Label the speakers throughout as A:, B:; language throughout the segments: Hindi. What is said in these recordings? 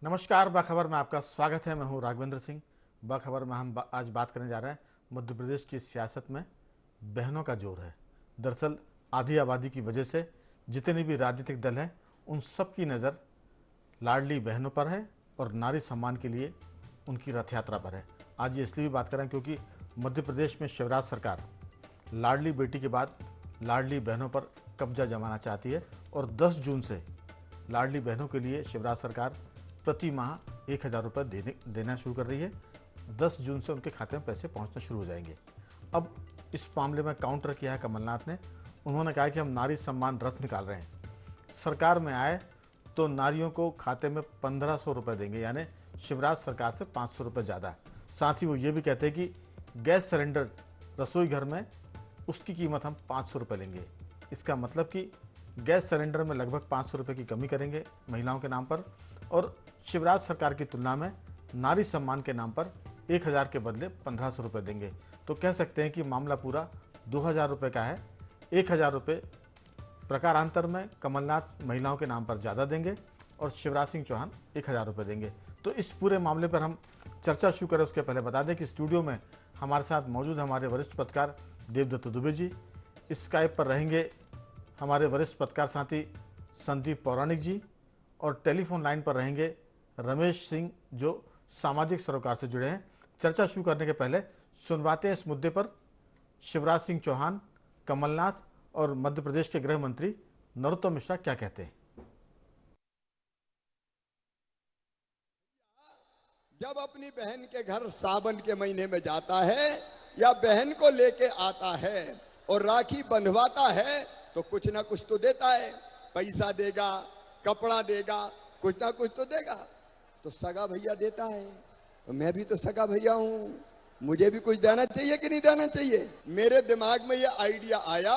A: नमस्कार, बाखबर में आपका स्वागत है। मैं हूं राघवेंद्र सिंह। बाखबर में हम आज बात करने जा रहे हैं मध्य प्रदेश की सियासत में बहनों का जोर है। दरअसल आधी आबादी की वजह से जितने भी राजनीतिक दल हैं उन सब की नज़र लाडली बहनों पर है और नारी सम्मान के लिए उनकी रथ यात्रा पर है। आज ये इसलिए भी बात करें क्योंकि मध्य प्रदेश में शिवराज सरकार लाडली बेटी के बाद लाडली बहनों पर कब्जा जमाना चाहती है और 10 जून से लाडली बहनों के लिए शिवराज सरकार प्रति माह 1000 रुपये देना शुरू कर रही है। 10 जून से उनके खाते में पैसे पहुंचना शुरू हो जाएंगे। अब इस मामले में काउंटर किया है कमलनाथ ने। उन्होंने कहा कि हम नारी सम्मान रथ निकाल रहे हैं, सरकार में आए तो नारियों को खाते में 1500 रुपये देंगे, यानी शिवराज सरकार से 500 रुपये ज़्यादा। साथ ही वो ये भी कहते हैं कि गैस सिलेंडर रसोई घर में उसकी कीमत हम 500 रुपये लेंगे। इसका मतलब कि गैस सिलेंडर में लगभग 500 रुपये की कमी करेंगे महिलाओं के नाम पर, और शिवराज सरकार की तुलना में नारी सम्मान के नाम पर 1000 के बदले 1500 रुपये देंगे। तो कह सकते हैं कि मामला पूरा 2000 रुपये का है। 1000 रुपये प्रकारांतर में कमलनाथ महिलाओं के नाम पर ज़्यादा देंगे और शिवराज सिंह चौहान 1000 रुपये देंगे। तो इस पूरे मामले पर हम चर्चा शुरू करें उसके पहले बता दें कि स्टूडियो में हमारे साथ मौजूद हमारे वरिष्ठ पत्रकार देवदत्त दुबे जी। स्काइप पर रहेंगे हमारे वरिष्ठ पत्रकार साथी संदीप पौराणिक जी, और टेलीफोन लाइन पर रहेंगे रमेश सिंह जो सामाजिक सरोकार से जुड़े हैं। चर्चा शुरू करने के पहले सुनवाते हैं इस मुद्दे पर शिवराज सिंह चौहान, कमलनाथ और मध्य प्रदेश के गृह मंत्री नरोत्तम मिश्रा क्या कहते हैं।
B: जब अपनी बहन के घर सावन के महीने में जाता है या बहन को लेके आता है और राखी बंधवाता है तो कुछ ना कुछ तो देता है, पैसा देगा, कपड़ा देगा, कुछ ना कुछ तो देगा। तो सगा भैया देता है, तो मैं भी तो सगा भैया हूं, मुझे भी कुछ देना चाहिए कि नहीं देना चाहिए। मेरे दिमाग में ये आइडिया आया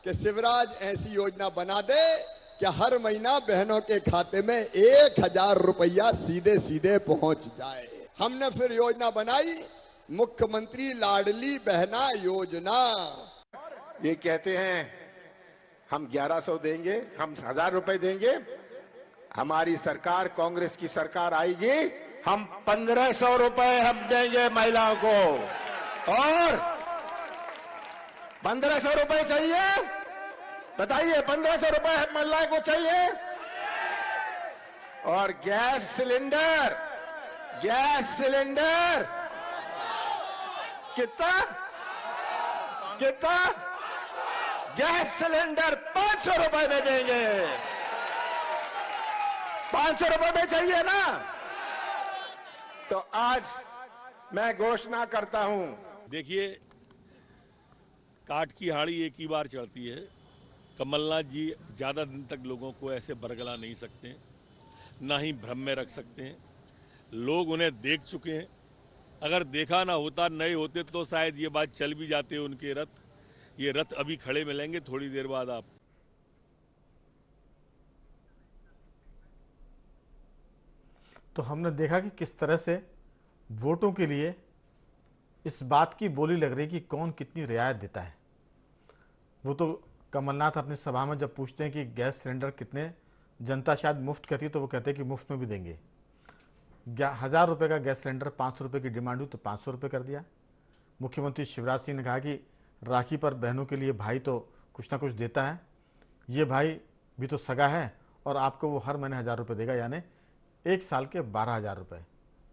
B: कि शिवराज ऐसी योजना बना दे कि हर महीना बहनों के खाते में 1000 रुपया सीधे सीधे पहुंच जाए। हमने फिर योजना बनाई मुख्यमंत्री लाडली बहना योजना।
C: ये कहते हैं हम 1100 देंगे, हम 1000 रुपए देंगे। हमारी सरकार, कांग्रेस की सरकार आएगी, हम 1500 रुपए हम देंगे महिलाओं को। और 1500 रुपए चाहिए, बताइए 1500 रुपए हम महिलाओं को चाहिए। और गैस सिलेंडर कितना गैस सिलेंडर 500 रुपए में देंगे। 500 रुपए में चाहिए ना। तो आज मैं घोषणा करता हूं।
D: देखिए, काट की हाड़ी एक ही बार चढ़ती है। कमलनाथ जी ज्यादा दिन तक लोगों को ऐसे बरगला नहीं सकते, ना ही भ्रम में रख सकते हैं। लोग उन्हें देख चुके हैं। अगर देखा ना होता, नए होते तो शायद ये बात चल भी जाते उनके रथ। ये रथ अभी खड़े मिलेंगे थोड़ी देर बाद आप।
A: तो हमने देखा कि किस तरह से वोटों के लिए इस बात की बोली लग रही कि कौन कितनी रियायत देता है। वो तो कमलनाथ अपनी सभा में जब पूछते हैं कि गैस सिलेंडर कितने, जनता शायद मुफ्त कहती है तो वो कहते हैं कि मुफ्त में भी देंगे। 1000 रुपये का गैस सिलेंडर 500 रुपये की डिमांड हुई तो 500 रुपये कर दिया। मुख्यमंत्री शिवराज सिंह ने कहा कि राखी पर बहनों के लिए भाई तो कुछ ना कुछ देता है, ये भाई भी तो सगा है और आपको वो हर महीने 1000 रुपये देगा, यानी 1 साल के 12,000 रुपये।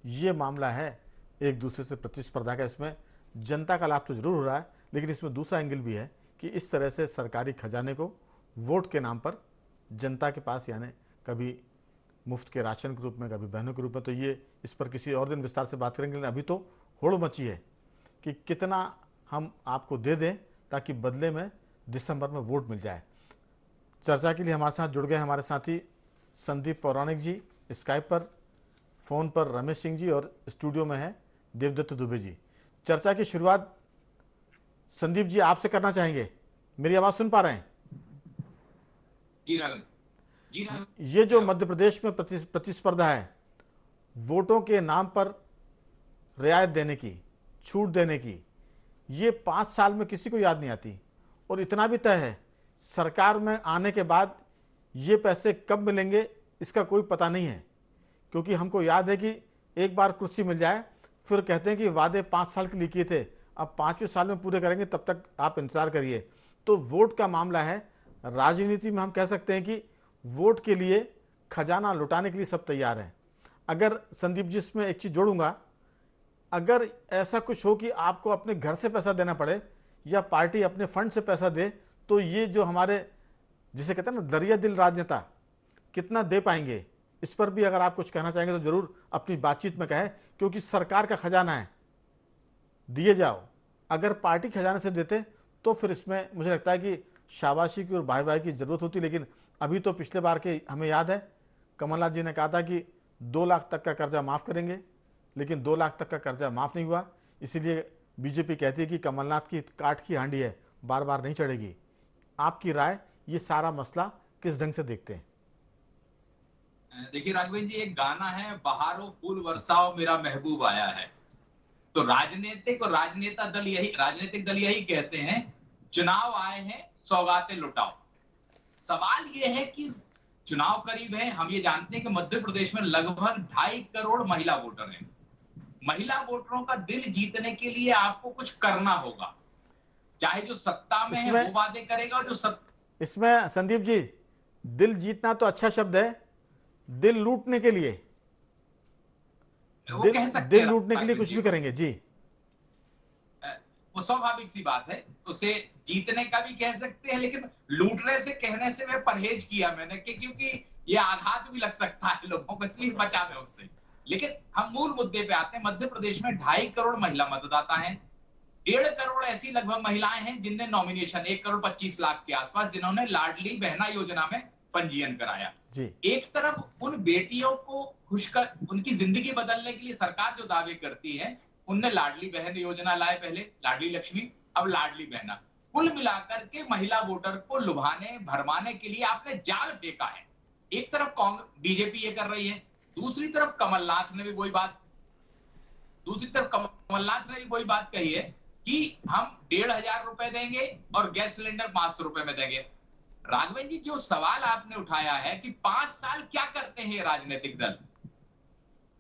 A: ये मामला है एक दूसरे से प्रतिस्पर्धा का। इसमें जनता का लाभ तो जरूर हो रहा है, लेकिन इसमें दूसरा एंगल भी है कि इस तरह से सरकारी खजाने को वोट के नाम पर जनता के पास, यानी कभी मुफ्त के राशन के रूप में, कभी बहनों के रूप में, तो ये इस पर किसी और दिन विस्तार से बात करेंगे। लेकिन अभी तो होड़ मची है कि कितना हम आपको दे दें ताकि बदले में दिसंबर में वोट मिल जाए। चर्चा के लिए हमारे साथ जुड़ गए हमारे साथी संदीप पौराणिक जी, स्काइप पर, फोन पर रमेश सिंह जी, और स्टूडियो में है देवदत्त दुबे जी। चर्चा की शुरुआत संदीप जी आपसे करना चाहेंगे। मेरी आवाज सुन पा रहे हैं?
E: जी हाँ।
A: ये जो मध्य प्रदेश में प्रतिस्पर्धा है, वोटों के नाम पर रियायत देने की, छूट देने की, ये 5 साल में किसी को याद नहीं आती। और इतना भी तय है, सरकार में आने के बाद ये पैसे कब मिलेंगे इसका कोई पता नहीं है, क्योंकि हमको याद है कि एक बार कुर्सी मिल जाए फिर कहते हैं कि वादे 5 साल के लिए किए थे, अब 5वें साल में पूरे करेंगे, तब तक आप इंतजार करिए। तो वोट का मामला है। राजनीति में हम कह सकते हैं कि वोट के लिए खजाना लुटाने के लिए सब तैयार हैं। अगर संदीप जी इसमें एक चीज़ जोड़ूंगा, अगर ऐसा कुछ हो कि आपको अपने घर से पैसा देना पड़े या पार्टी अपने फंड से पैसा दे, तो ये जो हमारे जिसे कहते हैं ना दरिया दिल राजनेता कितना दे पाएंगे, इस पर भी अगर आप कुछ कहना चाहेंगे तो जरूर अपनी बातचीत में कहें, क्योंकि सरकार का खजाना है, दिए जाओ। अगर पार्टी खजाने से देते तो फिर इसमें मुझे लगता है कि शाबाशी की और भाई भाई की जरूरत होती। लेकिन अभी तो पिछले बार के हमें याद है कमलनाथ जी ने कहा था कि 2 लाख तक का कर्जा माफ़ करेंगे, लेकिन 2 लाख तक का कर्जा माफ़ नहीं हुआ। इसीलिए बीजेपी कहती है कि कमलनाथ की काठ की हांडी है, बार बार नहीं चढ़ेगी। आपकी राय, ये सारा मसला किस ढंग से देखते हैं?
E: देखिए राघवेंद्र जी, एक गाना है, बहारो फूल बरसाओ मेरा महबूब आया है। तो राजनीतिक और राजनीतिक दल यही कहते हैं, चुनाव आए हैं सौगातें लुटाओ। सवाल ये है कि चुनाव करीब है, हम ये जानते हैं कि मध्य प्रदेश में लगभग 2.5 करोड़ महिला वोटर हैं। महिला वोटरों का दिल जीतने के लिए आपको कुछ करना होगा, चाहे जो सत्ता में है वो वादे करेगा, जो
A: इसमें संदीप जी, दिल जीतना तो अच्छा शब्द है, दिल लूटने के लिए, दिल लूटने के लिए कुछ भी करेंगे जी।
E: वो स्वाभाविक सी बात है, उसे जीतने का भी कह सकते हैं, लेकिन लूटने से कहने से मैं परहेज किया मैंने क्योंकि ये आघात भी लग सकता है लोगों को, इसलिए बचा मैं उससे। लेकिन हम मूल मुद्दे पे आते हैं। मध्य प्रदेश में 2.5 करोड़ महिला मतदाता हैं। 1.5 करोड़ ऐसी लगभग महिलाएं हैं जिनने नॉमिनेशन 1 करोड़ 25 लाख के आसपास, जिन्होंने लाडली बहना योजना में पंजीयन कराया जी। एक तरफ उन बेटियों को खुश कर उनकी जिंदगी बदलने के लिए सरकार जो दावे करती है, उनने लाडली बहन योजना लाए, पहले लाडली लक्ष्मी, अब लाडली बहना। कुल मिलाकर के महिला वोटर को लुभाने भरमाने के लिए आपने जाल फेंका है। एक तरफ कांग्रेस बीजेपी ये कर रही है, दूसरी तरफ कमलनाथ ने भी वही बात कही है कि हम 1,500 रुपए देंगे और गैस सिलेंडर 500 रुपए में देंगे। राघवेंद्र जी, जो सवाल आपने उठाया है कि 5 साल क्या करते हैं राजनीतिक दल,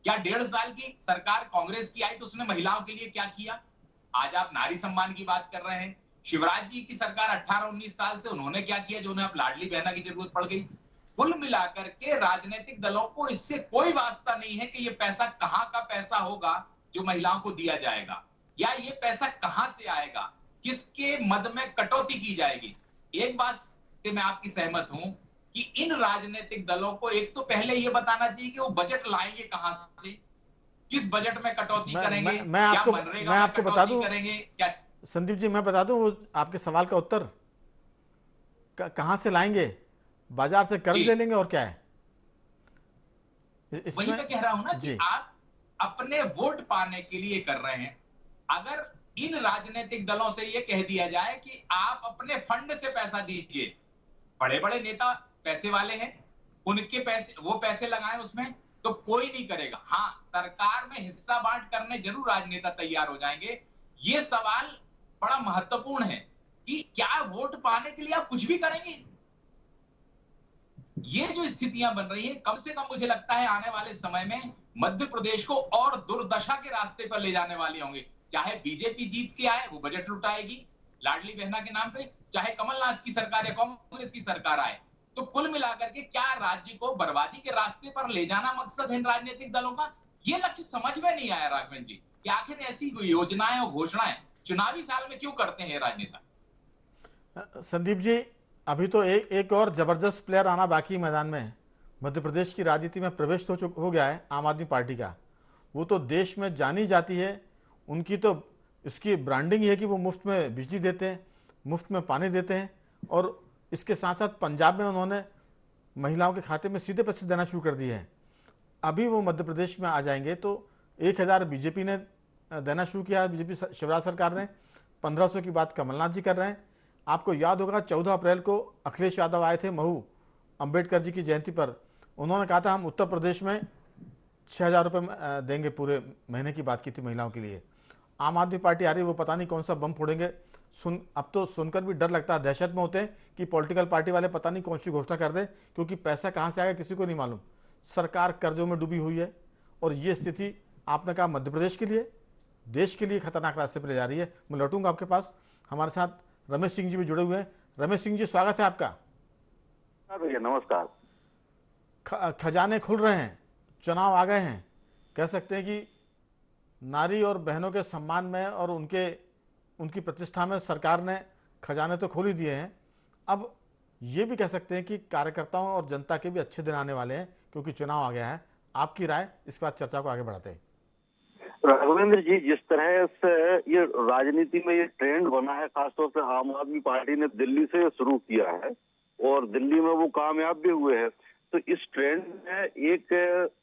E: क्या 1.5 साल की सरकार कांग्रेस की आई तो उसने महिलाओं के लिए क्या किया? आज आप नारी सम्मान की बात कर रहे हैं। शिवराज जी की सरकार 18-19 साल से उन्होंने क्या किया जो उन्हें अब लाडली बहना की जरूरत पड़ गई? कुल मिलाकर के राजनीतिक दलों को इससे कोई वास्ता नहीं है कि ये पैसा कहां का पैसा होगा जो महिलाओं को दिया जाएगा, या ये पैसा कहां से आएगा, किसके मद में कटौती की जाएगी। एक बात से मैं आपकी सहमत हूं कि इन राजनीतिक दलों को एक तो पहले ये बताना चाहिए कि वो बजट लाएंगे कहां से, किस बजट में कटौती करेंगे,
A: मैं आपको बता दूं
E: करेंगे क्या?
A: संदीप जी, मैं बता दूं वो आपके सवाल का उत्तर कहां से लाएंगे, बाजार से कर्ज ले लेंगे और क्या है?
E: वही मैं कह रहा हूं ना कि आप अपने वोट पाने के लिए कर रहे हैं। अगर इन राजनीतिक दलों से ये कह दिया जाए कि आप अपने फंड से पैसा दीजिए, बड़े बड़े नेता पैसे वाले हैं, उनके पैसे वो पैसे लगाएं उसमें, तो कोई नहीं करेगा। हाँ, सरकार में हिस्सा बांट करने जरूर राजनेता तैयार हो जाएंगे। ये सवाल बड़ा महत्वपूर्ण है कि क्या वोट पाने के लिए आप कुछ भी करेंगे? ये जो स्थितियां बन रही है, कम से कम मुझे लगता है आने वाले समय में मध्य प्रदेश को और दुर्दशा के रास्ते पर ले जाने वाली होंगी। चाहे बीजेपी जीत के आए, वो बजट लुटाएगी लाडली बहना के नाम पे, चाहे कमलनाथ की सरकार या कांग्रेस की सरकार आए। तो कुल मिलाकर के क्या राज्य को बर्बादी के रास्ते पर ले जाना मकसद है इन राजनीतिक दलों का? ये लक्ष्य समझ में नहीं आया राघवेंद्र जी कि आखिर ऐसी योजनाएं और घोषणाएं चुनावी साल में क्यों करते हैं राजनेता।
A: संदीप जी, अभी तो एक और जबरदस्त प्लेयर आना बाकी मैदान में है। मध्य प्रदेश की राजनीति में प्रवेश तो हो गया है आम आदमी पार्टी का। वो तो देश में जानी जाती है, उनकी तो इसकी ब्रांडिंग ही है कि वो मुफ्त में बिजली देते हैं, मुफ्त में पानी देते हैं, और इसके साथ साथ पंजाब में उन्होंने महिलाओं के खाते में सीधे पैसे देना शुरू कर दिए हैं। अभी वो मध्य प्रदेश में आ जाएंगे तो 1,000 बीजेपी ने देना शुरू किया है, बीजेपी शिवराज सरकार ने। 1,500 की बात कमलनाथ जी कर रहे हैं। आपको याद होगा 14 अप्रैल को अखिलेश यादव आए थे महू अंबेडकर जी की जयंती पर। उन्होंने कहा था हम उत्तर प्रदेश में 6,000 रुपये देंगे पूरे महीने की बात की थी महिलाओं के लिए। आम आदमी पार्टी आ रही है, वो पता नहीं कौन सा बम फोड़ेंगे। अब तो सुनकर भी डर लगता है, दहशत में होते हैं कि पॉलिटिकल पार्टी वाले पता नहीं कौन सी घोषणा कर दे, क्योंकि पैसा कहाँ से आएगा किसी को नहीं मालूम। सरकार कर्जों में डूबी हुई है और ये स्थिति आपने कहा मध्य प्रदेश के लिए, देश के लिए खतरनाक रास्ते पर ले जा रही है। मैं लौटूंगा आपके पास। हमारे साथ रमेश सिंह जी भी जुड़े हुए हैं। रमेश सिंह जी, स्वागत है आपका।
F: भैया नमस्कार।
A: खजाने खुल रहे हैं, चुनाव आ गए हैं, कह सकते हैं कि नारी और बहनों के सम्मान में और उनकी प्रतिष्ठा में सरकार ने खजाने तो खोल ही दिए हैं। अब ये भी कह सकते हैं कि कार्यकर्ताओं और जनता के भी अच्छे दिन आने वाले हैं क्योंकि चुनाव आ गया है। आपकी राय, इसके बाद चर्चा को आगे बढ़ाते हैं।
F: राघवेंद्र जी, जिस तरह से ये राजनीति में ये ट्रेंड बना है, खासतौर से आम आदमी पार्टी ने दिल्ली से शुरू किया है और दिल्ली में वो कामयाब भी हुए हैं, तो इस ट्रेंड में एक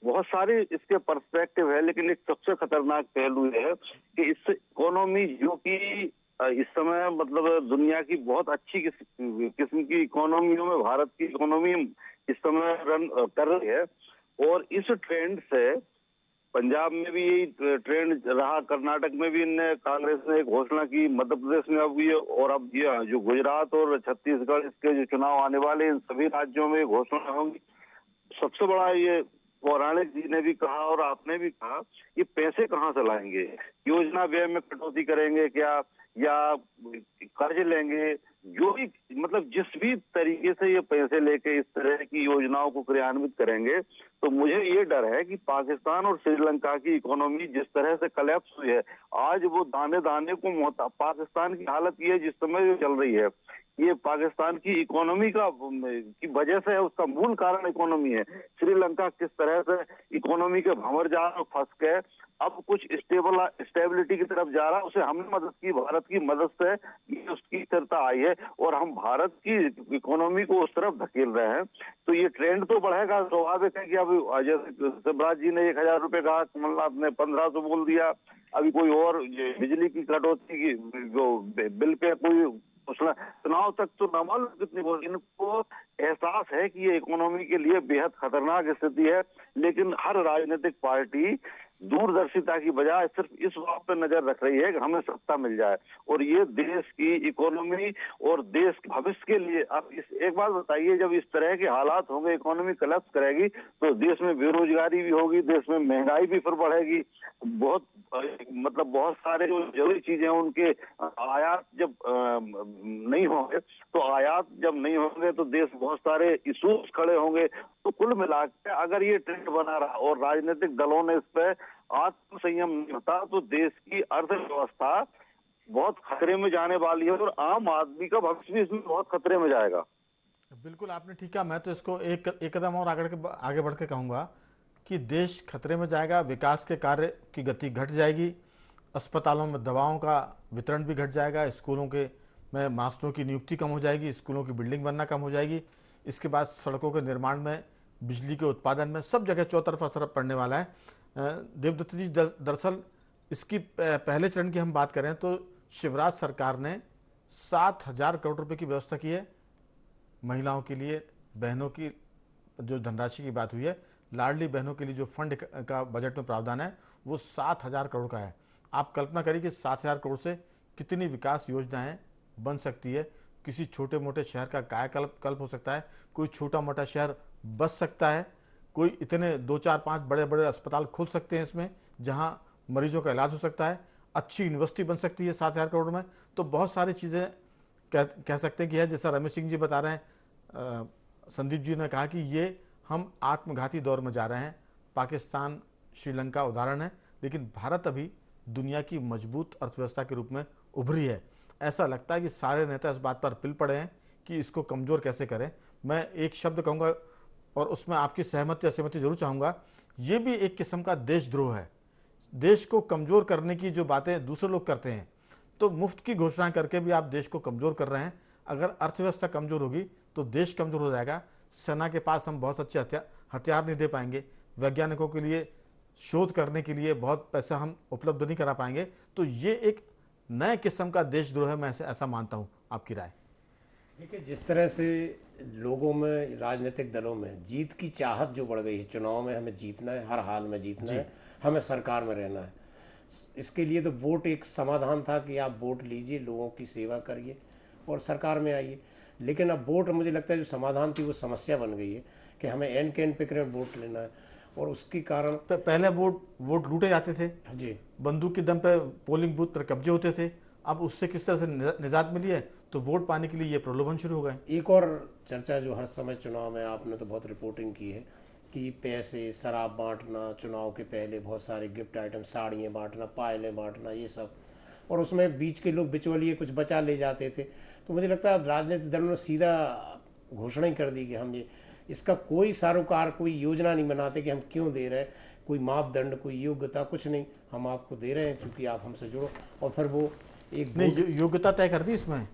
F: बहुत सारे इसके पर्सपेक्टिव है, लेकिन एक सबसे खतरनाक पहलू है कि इससे इकोनॉमी जो कि इस समय मतलब दुनिया की बहुत अच्छी किस्म की इकोनॉमियों में भारत की इकोनॉमी इस समय रन कर रही है। और इस ट्रेंड से पंजाब में भी यही ट्रेंड रहा, कर्नाटक में भी कांग्रेस ने एक घोषणा की, मध्य प्रदेश में अब ये, और अब ये जो गुजरात और छत्तीसगढ़ इसके जो चुनाव आने वाले इन सभी राज्यों में घोषणा होंगी। सबसे बड़ा ये पौराणिक जी ने भी कहा और आपने भी कहा, ये पैसे कहाँ से लाएंगे? योजना व्यय में कटौती करेंगे क्या, या कर्ज लेंगे? जो भी मतलब जिस भी तरीके से ये पैसे लेके इस तरह की योजनाओं को क्रियान्वित करेंगे, तो मुझे ये डर है कि पाकिस्तान और श्रीलंका की इकोनॉमी जिस तरह से कलेप्स हुई है, आज वो दाने दाने को पाकिस्तान की हालत ये जिस समय चल रही है, ये पाकिस्तान की इकोनॉमी की वजह से है, उसका मूल कारण इकोनॉमी है। श्रीलंका किस तरह से इकोनॉमी के भंवर जाल में फंस के अब कुछ स्टेबिलिटी की तरफ जा रहा है, उसे हमने मदद की, भारत की मदद से ये उसकी स्थिरता आई है और हम भारत की इकोनॉमी को उस तरफ धकेल रहे हैं। तो ये ट्रेंड तो बढ़ेगा, स्वाभाविक है कि अब जैसे शिवराज जी ने 1000 रुपए कहा, कमलनाथ ने 1500 बोल दिया, अभी कोई और बिजली की कटौती की जो बिल पे कोई चुनाव तक तो न मालूम कितनी बोल। इनको एहसास है कि ये इकोनॉमी के लिए बेहद खतरनाक स्थिति है, लेकिन हर राजनीतिक पार्टी दूरदर्शिता की बजाय सिर्फ इस बात पर नजर रख रही है कि हमें सत्ता मिल जाए, और ये देश की इकोनॉमी और देश के भविष्य के लिए। अब एक बात बताइए, जब इस तरह के हालात होंगे, इकोनॉमी कलेप्स करेगी, तो देश में बेरोजगारी भी होगी, देश में महंगाई भी फिर बढ़ेगी, बहुत मतलब बहुत सारे जो जरूरी चीजें उनके आयात जब नहीं होंगे, तो आयात जब नहीं होंगे तो देश बहुत सारे इशूज खड़े होंगे। तो कुल मिलाकर अगर ये ट्रेंड बना रहा और राजनीतिक दलों ने इस पर आत्म संयम नहीं होता, तो देश की अर्थव्यवस्था बहुत खतरे में जाने वाली है और आम आदमी का भविष्य भी इसमें बहुत खतरे में जाएगा।
A: बिल्कुल आपने ठीक कहा। मैं तो इसको एक कदम और आगे बढ़ के कहूँगा कि देश खतरे में जाएगा, विकास के कार्य की गति घट जाएगी, अस्पतालों में दवाओं का वितरण भी घट जाएगा, स्कूलों के में मास्टरों की नियुक्ति कम हो जाएगी, स्कूलों की बिल्डिंग बनना कम हो जाएगी, इसके बाद सड़कों के निर्माण में, बिजली के उत्पादन में, सब जगह चौतरफा असर पड़ने वाला है। देवदत्त जी, दरअसल इसकी पहले चरण की हम बात करें तो शिवराज सरकार ने 7000 करोड़ रुपए की व्यवस्था की है महिलाओं के लिए, बहनों की जो धनराशि की बात हुई है, लाडली बहनों के लिए जो फंड का बजट में प्रावधान है वो 7000 करोड़ का है। आप कल्पना करिए कि 7000 करोड़ से कितनी विकास योजनाएं बन सकती है। किसी छोटे मोटे शहर का कायाकल्प हो सकता है, कोई छोटा मोटा शहर बच सकता है, कोई इतने 2 4 5 बड़े बड़े अस्पताल खुल सकते हैं इसमें जहां मरीजों का इलाज हो सकता है, अच्छी यूनिवर्सिटी बन सकती है 7000 करोड़ में। तो बहुत सारी चीज़ें कह सकते हैं कि है। जैसा रमेश सिंह जी बता रहे हैं, संदीप जी ने कहा कि ये हम आत्मघाती दौर में जा रहे हैं। पाकिस्तान, श्रीलंका उदाहरण है, लेकिन भारत अभी दुनिया की मजबूत अर्थव्यवस्था के रूप में उभरी है। ऐसा लगता है कि सारे नेता इस बात पर पिल पड़े हैं कि इसको कमज़ोर कैसे करें। मैं एक शब्द कहूँगा और उसमें आपकी सहमति असहमति जरूर चाहूँगा, ये भी एक किस्म का देशद्रोह है। देश को कमज़ोर करने की जो बातें दूसरे लोग करते हैं, तो मुफ्त की घोषणा करके भी आप देश को कमज़ोर कर रहे हैं। अगर अर्थव्यवस्था कमज़ोर होगी तो देश कमज़ोर हो जाएगा। सेना के पास हम बहुत अच्छे हथियार नहीं दे पाएंगे, वैज्ञानिकों के लिए शोध करने के लिए बहुत पैसा हम उपलब्ध नहीं करा पाएंगे। तो ये एक नए किस्म का देशद्रोह है, मैं ऐसा मानता हूँ। आपकी राय?
G: देखिए, जिस तरह से लोगों में, राजनीतिक दलों में जीत की चाहत जो बढ़ गई है, चुनाव में हमें जीतना है, हर हाल में जीतना है, हमें सरकार में रहना है, इसके लिए तो वोट एक समाधान था कि आप वोट लीजिए, लोगों की सेवा करिए और सरकार में आइए। लेकिन अब वोट, मुझे लगता है जो समाधान थी वो समस्या बन गई है कि हमें एन के एन पे करंट वोट लेना है, और उसके कारण
A: पहले वोट लूटे जाते थे
G: जी
A: बंदूक के दम पे, पोलिंग बूथ पर कब्जे होते थे। अब उससे किस तरह से निजात मिली है, तो वोट पाने के लिए ये प्रलोभन शुरू हो गए।
G: एक और चर्चा जो हर समय चुनाव में, आपने तो बहुत रिपोर्टिंग की है कि पैसे, शराब बांटना, चुनाव के पहले बहुत सारे गिफ्ट आइटम, साड़ियाँ बांटना, पायलें बांटना, ये सब, और उसमें बीच के लोग बिचौलिए कुछ बचा ले जाते थे। तो मुझे लगता है राजनीतिक दलों ने सीधा घोषणा ही कर दी कि हम ये, इसका कोई सारोकार, कोई योजना नहीं बनाते कि हम क्यों दे रहे हैं, कोई मापदंड, कोई योग्यता, कुछ नहीं, हम आपको दे रहे हैं क्योंकि आप हमसे जुड़ो। और फिर वो एक
A: नहीं, योग्यता तय कर दी इसमें।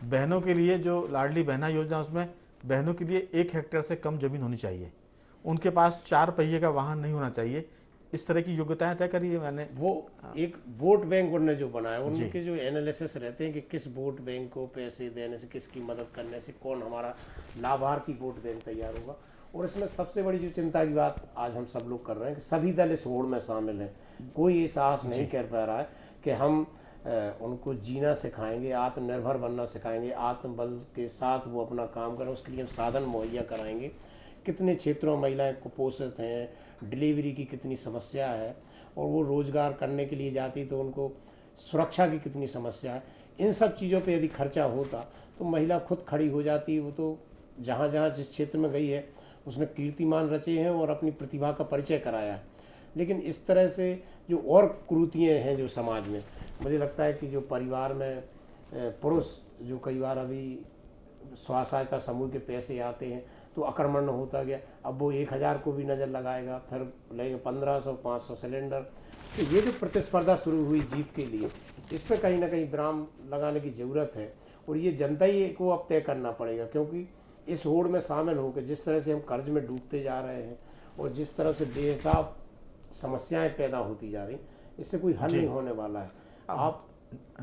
A: बहनों के लिए जो लाडली बहना योजना, उसमें बहनों के लिए 1 हेक्टेयर से कम जमीन होनी चाहिए, उनके पास 4 पहिए का वाहन नहीं होना चाहिए, इस तरह की योग्यताएं तय करी है मैंने।
G: वो एक वोट बैंक उन्होंने जो बनाया, उनके जो एनालिसिस रहते हैं कि किस वोट बैंक को पैसे देने से, किसकी मदद करने से कौन हमारा लाभार्थी वोट बैंक तैयार होगा। और इसमें सबसे बड़ी जो चिंता की बात आज हम सब लोग कर रहे हैं कि सभी दल इस होड़ में शामिल हैं। कोई ये साहस नहीं कर पा रहा है कि हम उनको जीना सिखाएंगे, आत्मनिर्भर बनना सिखाएंगे, आत्मबल के साथ वो अपना काम करें, उसके लिए हम साधन मुहैया कराएंगे। कितने क्षेत्रों में महिलाएं कुपोषित हैं, डिलीवरी की कितनी समस्या है, और वो रोज़गार करने के लिए जाती तो उनको सुरक्षा की कितनी समस्या है। इन सब चीज़ों पे यदि खर्चा होता तो महिला खुद खड़ी हो जाती। वो तो जहाँ जहाँ जिस क्षेत्र में गई है उसने कीर्तिमान रचे हैं और अपनी प्रतिभा का परिचय कराया है। लेकिन इस तरह से जो और कुरीतियाँ हैं जो समाज में, मुझे लगता है कि जो परिवार में पुरुष जो कई बार अभी स्व सहायता समूह के पैसे आते हैं तो आक्रमण होता गया, अब वो 1000 को भी नज़र लगाएगा, फिर लगेगा 1500, 500 सिलेंडर। तो ये जो प्रतिस्पर्धा शुरू हुई जीत के लिए, इस पर कहीं ना कहीं विराम लगाने की ज़रूरत है। और ये जनता ही को अब तय करना पड़ेगा, क्योंकि इस होड़ में शामिल होकर जिस तरह से हम कर्ज में डूबते जा रहे हैं और जिस तरह से बेहिसाब समस्याएं पैदा होती जा रही, इससे कोई हल नहीं होने वाला है। आप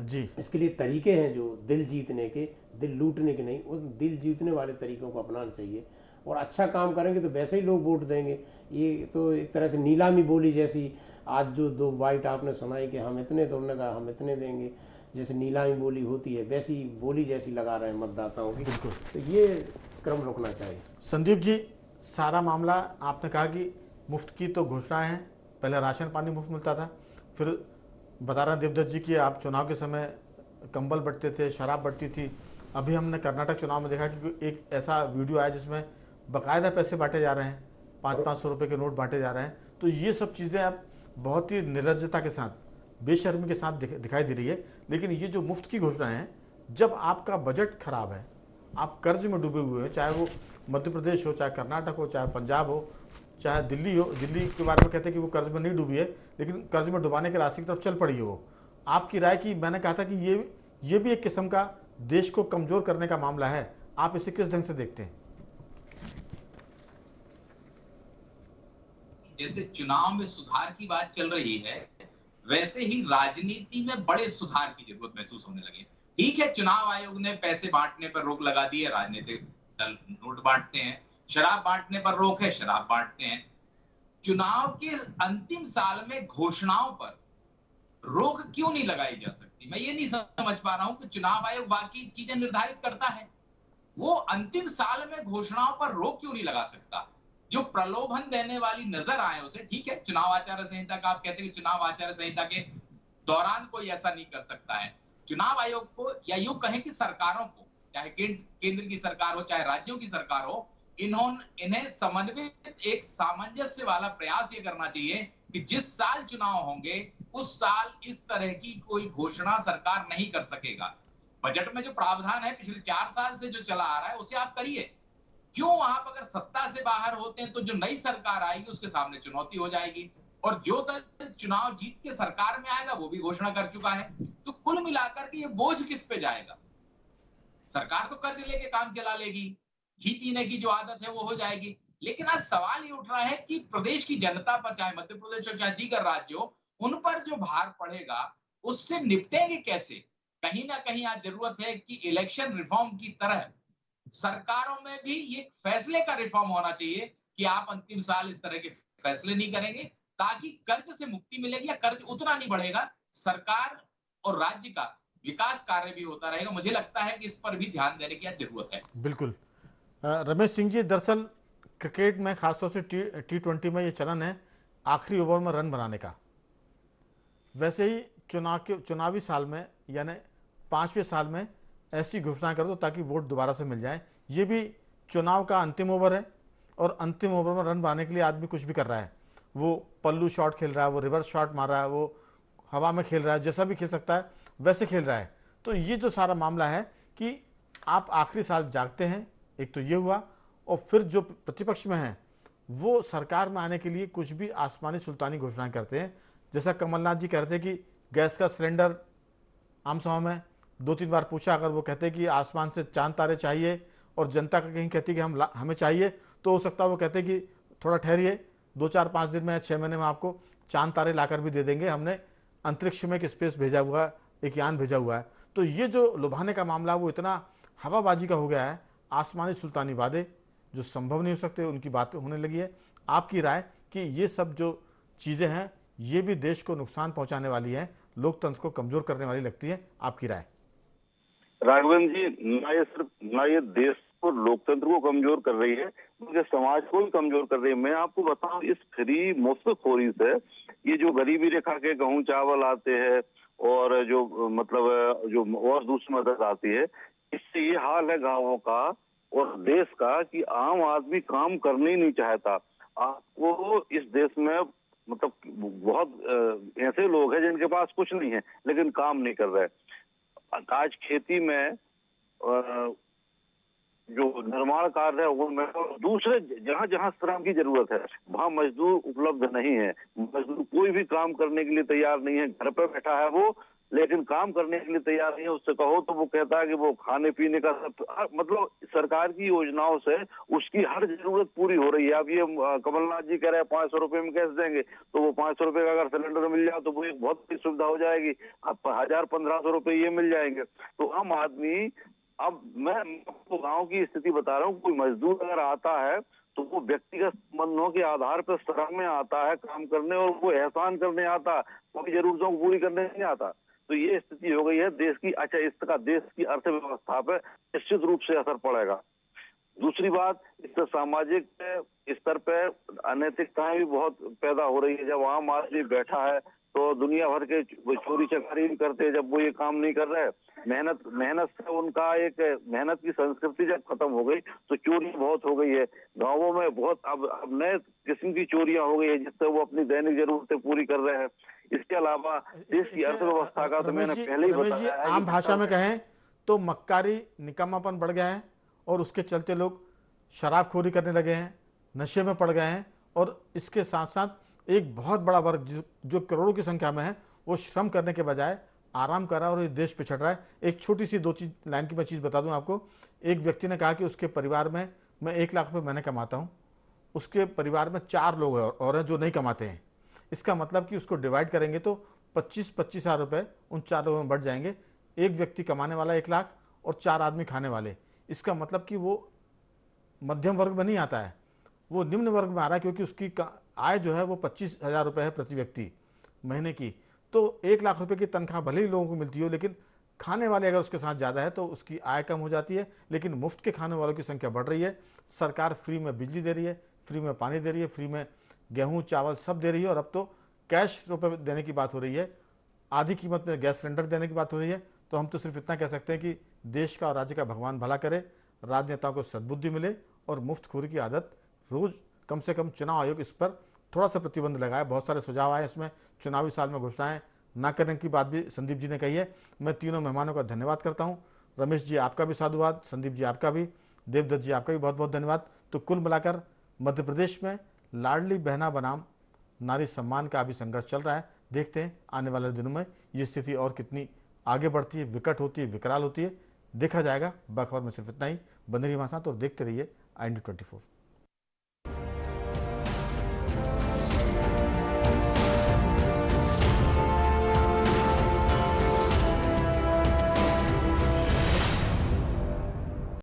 A: जी,
G: इसके लिए तरीके हैं जो दिल जीतने के, दिल लूटने के नहीं, उन दिल जीतने वाले तरीकों को अपनाना चाहिए। और अच्छा काम करेंगे तो वैसे ही लोग वोट देंगे। ये तो एक तरह से नीलामी बोली जैसी, आज जो 2 बाइट आपने सुनाई कि हम इतने, तो उन्होंने कहा हम इतने देंगे, जैसे नीलामी बोली होती है वैसी बोली जैसी लगा रहे हैं मतदाताओं की। तो ये क्रम रुकना चाहिए।
A: संदीप जी, सारा मामला आपने कहा कि मुफ्त की तो घोषणाएं हैं, पहले राशन पानी मुफ्त मिलता था, फिर बता रहे देवदत्त जी कि आप चुनाव के समय कंबल बंटते थे, शराब बंटती थी। अभी हमने कर्नाटक चुनाव में देखा कि एक ऐसा वीडियो आया जिसमें बाकायदा पैसे बांटे जा रहे हैं, 500-500 रुपये के नोट बांटे जा रहे हैं। तो ये सब चीज़ें अब बहुत ही निर्लज्जता के साथ, बेशर्मी के साथ दिखाई दे रही है। लेकिन ये जो मुफ्त की घोषणाएं हैं, जब आपका बजट खराब है, आप कर्ज में डूबे हुए हैं, चाहे वो मध्य प्रदेश हो, चाहे कर्नाटक हो, चाहे पंजाब हो, चाहे दिल्ली हो, दिल्ली के बारे में कहते हैं कि वो कर्ज में नहीं डूबी है, लेकिन कर्ज में डुबाने की राशि की तरफ चल पड़ी है वो। आपकी राय की, मैंने कहा था कि ये भी एक किस्म का देश को कमजोर करने का मामला है, आप इसे किस ढंग से देखते हैं?
E: जैसे चुनाव में सुधार की बात चल रही है, वैसे ही राजनीति में बड़े सुधार की जरूरत महसूस होने लगी। ठीक है, चुनाव आयोग ने पैसे बांटने पर रोक लगा दी है, राजनीतिक दल नोट बांटते हैं, शराब बांटने पर रोक है, शराब बांटते हैं। चुनाव के अंतिम साल में घोषणाओं पर रोक क्यों नहीं लगाई जा सकती? मैं ये नहीं समझ पा रहा हूं कि चुनाव आयोग बाकी चीजें निर्धारित करता है, वो अंतिम साल में घोषणाओं पर रोक क्यों नहीं लगा सकता? जो प्रलोभन देने वाली नजर आए उसे, ठीक है, चुनाव आचार संहिता का आप कहते हैं कि चुनाव आचार संहिता के दौरान कोई ऐसा नहीं कर सकता है। चुनाव आयोग को, या यूं कहें कि सरकारों को, चाहे केंद्र की सरकार हो चाहे राज्यों की सरकार हो, इन्हें समन्वित एक सामंजस्य वाला प्रयास ये करना चाहिए कि जिस साल चुनाव होंगे उस साल इस तरह की कोई घोषणा सरकार नहीं कर सकेगा। बजट में जो प्रावधान है पिछले 4 साल से जो चला आ रहा है उसे आप करिए। क्यों आप अगर सत्ता से बाहर होते हैं तो जो नई सरकार आएगी उसके सामने चुनौती हो जाएगी, और जो दल चुनाव जीत के सरकार में आएगा वो भी घोषणा कर चुका है। तो कुल मिलाकर के ये बोझ किस पे जाएगा? सरकार तो कर्ज लेके काम चला लेगी, घी पीने की जो आदत है वो हो जाएगी। लेकिन आज सवाल ये उठ रहा है कि प्रदेश की जनता पर, चाहे मध्य प्रदेश हो चाहे दीगर राज्य हो, उन पर जो भार पड़ेगा उससे निपटेंगे कैसे? कहीं ना कहीं आज जरूरत है कि इलेक्शन रिफॉर्म की तरह सरकारों में भी ये फैसले का रिफॉर्म होना चाहिए कि आप अंतिम साल इस तरह के फैसले नहीं करेंगे, ताकि कर्ज से मुक्ति मिलेगी या कर्ज उतना नहीं बढ़ेगा, सरकार और राज्य का विकास कार्य भी होता रहेगा। मुझे लगता है कि इस पर भी ध्यान देने की जरूरत है।
A: बिल्कुल। रमेश सिंह जी, दरअसल क्रिकेट में खासतौर से T20 में ये चलन है आखिरी ओवर में रन बनाने का। वैसे ही चुनावी साल में यानी 5वें साल में ऐसी घोषणा कर दो ताकि वोट दोबारा से मिल जाए। ये भी चुनाव का अंतिम ओवर है और अंतिम ओवर में रन बनाने के लिए आदमी कुछ भी कर रहा है। वो पल्लू शॉट खेल रहा है, वो रिवर्स शॉट मार रहा है, वो हवा में खेल रहा है, जैसा भी खेल सकता है वैसे खेल रहा है। तो ये जो सारा मामला है कि आप आखिरी साल जागते हैं, एक तो ये हुआ, और फिर जो प्रतिपक्ष में है वो सरकार में आने के लिए कुछ भी आसमानी सुल्तानी घोषणाएं करते हैं। जैसा कमलनाथ जी कहते हैं कि गैस का सिलेंडर आम सभा में 2-3 बार पूछा, अगर वो कहते कि आसमान से चांद तारे चाहिए और जनता का कहीं कहती कि हमें चाहिए, तो हो सकता है वो कहते कि थोड़ा ठहरिए, 2-4-5 दिन में या 6 महीने में आपको चांद तारे लाकर भी दे देंगे, हमने अंतरिक्ष में एक स्पेस भेजा हुआ है, एक यान भेजा हुआ है। तो ये जो लुभाने का मामला वो इतना हवाबाजी का हो गया है, आसमानी सुल्तानी वादे जो संभव नहीं हो सकते उनकी बात होने लगी है। आपकी राय कि ये सब जो चीज़ें हैं ये भी देश को नुकसान पहुंचाने वाली है, लोकतंत्र को कमजोर करने वाली लगती है, आपकी राय?
F: राघवेंद्र जी, ना ये देश को लोकतंत्र को कमजोर कर रही है, बल्कि समाज को भी कमजोर कर रही है। मैं आपको बताऊं, इस फ्री मुफ्तखोरी से ये जो गरीबी रेखा के गेहूं चावल आते हैं और जो मतलब जो और दूसरी मदद आती है, इससे ये हाल है गांवों का और देश का कि आम आदमी काम करने ही नहीं चाहता। आपको इस देश में मतलब बहुत ऐसे लोग हैं जिनके पास कुछ नहीं है लेकिन काम नहीं कर रहे। आज खेती में जो निर्माण कार्य है उनमें और दूसरे जहां जहां श्रम की जरूरत है वहां मजदूर उपलब्ध नहीं है। मजदूर कोई भी काम करने के लिए तैयार नहीं है, घर पे बैठा है वो, लेकिन काम करने के लिए तैयार नहीं है। उससे कहो तो वो कहता है कि वो खाने पीने का सब, मतलब सरकार की योजनाओं से उसकी हर जरूरत पूरी हो रही है। अब ये कमलनाथ जी कह रहे हैं 500 रुपए में कैसे देंगे, तो वो 500 रुपए का अगर सिलेंडर मिल जाए तो वो एक बहुत बड़ी सुविधा हो जाएगी। अब 1000-1500 रुपए ये मिल जाएंगे तो आम आदमी, अब मैं आपको गांव की स्थिति बता रहा हूँ, कोई मजदूर अगर आता है तो वो व्यक्तिगत संबंधों के आधार पर श्रम में आता है काम करने, और वो एहसान करने आता, कोई जरूरतों को पूरी करने नहीं आता। तो ये स्थिति हो गई है देश की। अच्छा, इसका देश की अर्थव्यवस्था पर निश्चित रूप से असर पड़ेगा। दूसरी बात, इससे सामाजिक स्तर पर अनैतिकताएं भी बहुत पैदा हो रही है। जब आम आदमी बैठा है तो दुनिया भर के चोरी चकारी भी करते हैं जब वो ये काम नहीं कर रहे। मेहनत से उनका एक मेहनत की संस्कृति जब खत्म हो गई तो चोरी बहुत हो गई है गांवों में। बहुत अब नए किस्म की चोरियां हो गई है जिससे वो अपनी दैनिक जरूरतें पूरी कर रहे हैं। इसके अलावा देश की अर्थव्यवस्था का तो मैंने पहले ही बताया है।
A: आम भाषा में कहें तो मक्कारी निकम्मापन बढ़ गया है और उसके चलते लोग शराबखोरी करने लगे हैं, नशे में पड़ गए हैं, और इसके साथ साथ एक बहुत बड़ा वर्ग जो करोड़ों की संख्या में है वो श्रम करने के बजाय आराम कर रहा है और ये देश पिछड़ रहा है। एक छोटी सी 2 लाइन की मैं चीज़ बता दूं आपको। एक व्यक्ति ने कहा कि उसके परिवार में मैं 1 लाख रुपए महीने कमाता हूं, उसके परिवार में 4 लोग और हैं जो नहीं कमाते हैं। इसका मतलब कि उसको डिवाइड करेंगे तो 25-25 हज़ार रुपये उन 4 लोगों में बढ़ जाएंगे। एक व्यक्ति कमाने वाला 1 लाख और 4 आदमी खाने वाले। इसका मतलब कि वो मध्यम वर्ग में नहीं आता है, वो निम्न वर्ग में आ रहा है, क्योंकि उसकी आय जो है वो 25,000 रुपये है प्रति व्यक्ति महीने की। तो 1 लाख रुपए की तनख्वाह भले ही लोगों को मिलती हो, लेकिन खाने वाले अगर उसके साथ ज़्यादा है तो उसकी आय कम हो जाती है। लेकिन मुफ्त के खाने वालों की संख्या बढ़ रही है। सरकार फ्री में बिजली दे रही है, फ्री में पानी दे रही है, फ्री में गेहूँ चावल सब दे रही है, और अब तो कैश रुपये देने की बात हो रही है, आधी कीमत में गैस सिलेंडर देने की बात हो रही है। तो हम तो सिर्फ इतना कह सकते हैं कि देश का और राज्य का भगवान भला करे, राजनेताओं को सद्बुद्धि मिले और मुफ्तखोरी की आदत रोज़ कम से कम चुनाव आयोग इस पर थोड़ा सा प्रतिबंध लगाए। बहुत सारे सुझाव आए इसमें, चुनावी साल में घोषणाएं ना करने की बात भी संदीप जी ने कही है। मैं तीनों मेहमानों का धन्यवाद करता हूं। रमेश जी आपका भी साधुवाद, संदीप जी आपका भी, देवदत्त जी आपका भी बहुत बहुत धन्यवाद। तो कुल मिलाकर मध्य प्रदेश में लाडली बहना बनाम नारी सम्मान का अभी संघर्ष चल रहा है। देखते हैं आने वाले दिनों में ये स्थिति और कितनी आगे बढ़ती है, विकट होती है, विकराल होती है, देखा जाएगा। बखबर में सिर्फ इतना ही। बने रहिए हमारे साथ और देखते रहिए IND24।